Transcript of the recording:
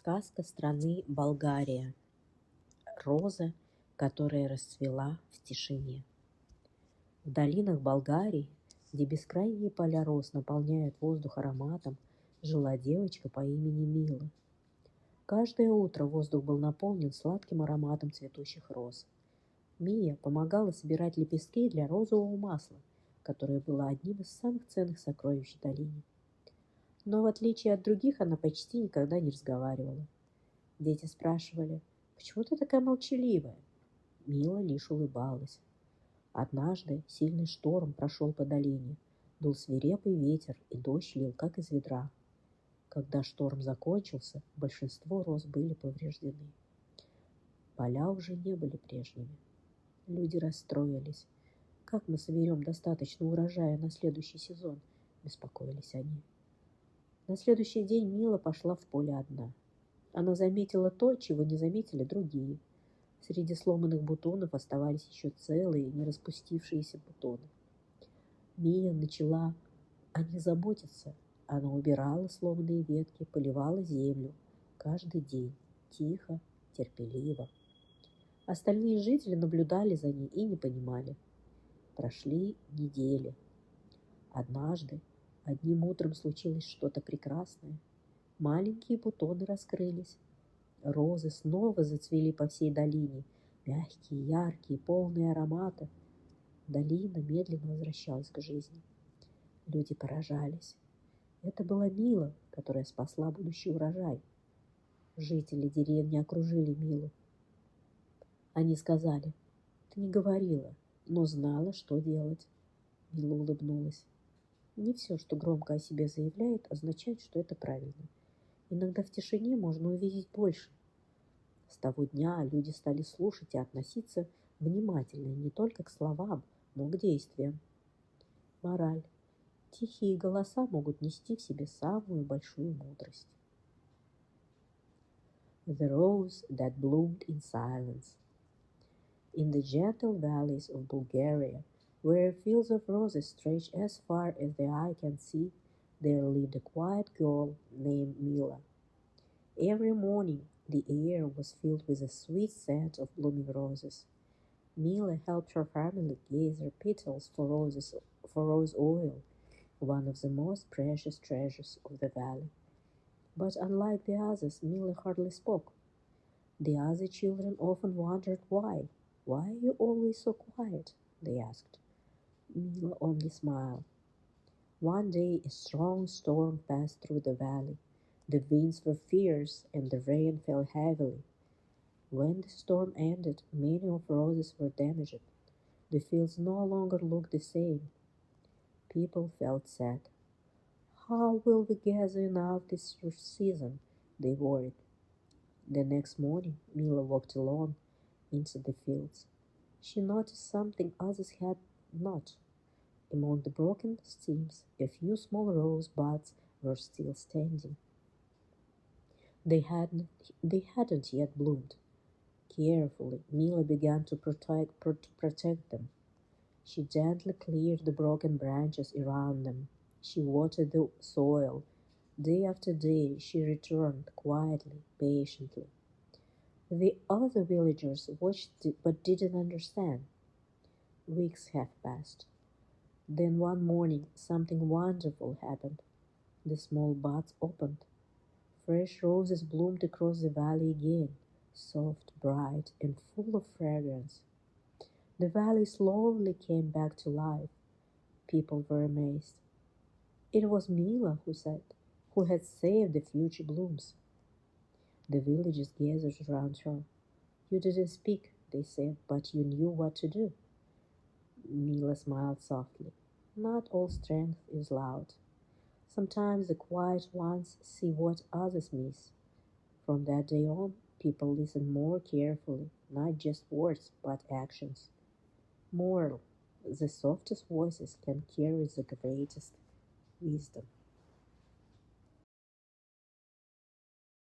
Сказка страны Болгария. Роза, которая расцвела в тишине. В долинах Болгарии, где бескрайние поля роз наполняют воздух ароматом, жила девочка по имени Мила. Каждое утро воздух был наполнен сладким ароматом цветущих роз. Мия помогала собирать лепестки для розового масла, которое было одним из самых ценных сокровищ в долине. Но в отличие от других она почти никогда не разговаривала. Дети спрашивали: «Почему ты такая молчаливая?» Мила лишь улыбалась. Однажды сильный шторм прошел по долине. Дул свирепый ветер, и дождь лил, как из ведра. Когда шторм закончился, большинство роз были повреждены. Поля уже не были прежними. Люди расстроились. «Как мы соберем достаточно урожая на следующий сезон?» – беспокоились они. На следующий день Мила пошла в поле одна. Она заметила то, чего не заметили другие. Среди сломанных бутонов оставались еще целые, не распустившиеся бутоны. Мия начала о них заботиться. Она убирала сломанные ветки, поливала землю. Каждый день. Тихо, терпеливо. Остальные жители наблюдали за ней и не понимали. Прошли недели. Однажды, одним утром случилось что-то прекрасное. Маленькие бутоны раскрылись. Розы снова зацвели по всей долине, мягкие, яркие, полные аромата. Долина медленно возвращалась к жизни. Люди поражались. Это была Мила, которая спасла будущий урожай. Жители деревни окружили Милу. Они сказали: «Ты не говорила, но знала, что делать». Мила улыбнулась. Не все, что громко о себе заявляет, означает, что это правильно. Иногда в тишине можно увидеть больше. С того дня люди стали слушать и относиться внимательно не только к словам, но к действиям. Мораль. Тихие голоса могут нести в себе самую большую мудрость. The rose that bloomed in silence. In the gentle valleys of Bulgaria, where fields of roses stretch as far as the eye can see, there lived a quiet girl named Mila. Every morning, the air was filled with the sweet scent of blooming roses. Mila helped her family gather petals for rose oil, one of the most precious treasures of the valley. But unlike the others, Mila hardly spoke. The other children often wondered why. "Why are you always so quiet?" they asked. Mila only smiled. One day a strong storm passed through the valley. The winds were fierce and the rain fell heavily. When the storm ended, many of the roses were damaged. The fields no longer looked the same. People felt sad. How will we gather enough this season? They worried. The next morning, Mila walked alone into the fields. She noticed something others had not. Among the broken stems, a few small rose buds were still standing. They hadn't yet bloomed. Carefully, Mila began to protect them. She gently cleared the broken branches around them. She watered the soil. Day after day, she returned quietly, patiently. The other villagers watched but didn't understand. Weeks have passed. Then one morning, something wonderful happened. The small buds opened. Fresh roses bloomed across the valley again, soft, bright, and full of fragrance. The valley slowly came back to life. People were amazed. It was Mila who had saved the future blooms. The villagers gathered around her. "You didn't speak," they said, "but you knew what to do." Mila smiled softly. Not all strength is loud. Sometimes the quiet ones see what others miss. From that day on, people listened more carefully, not just words, but actions. Moral: the softest voices can carry the greatest wisdom.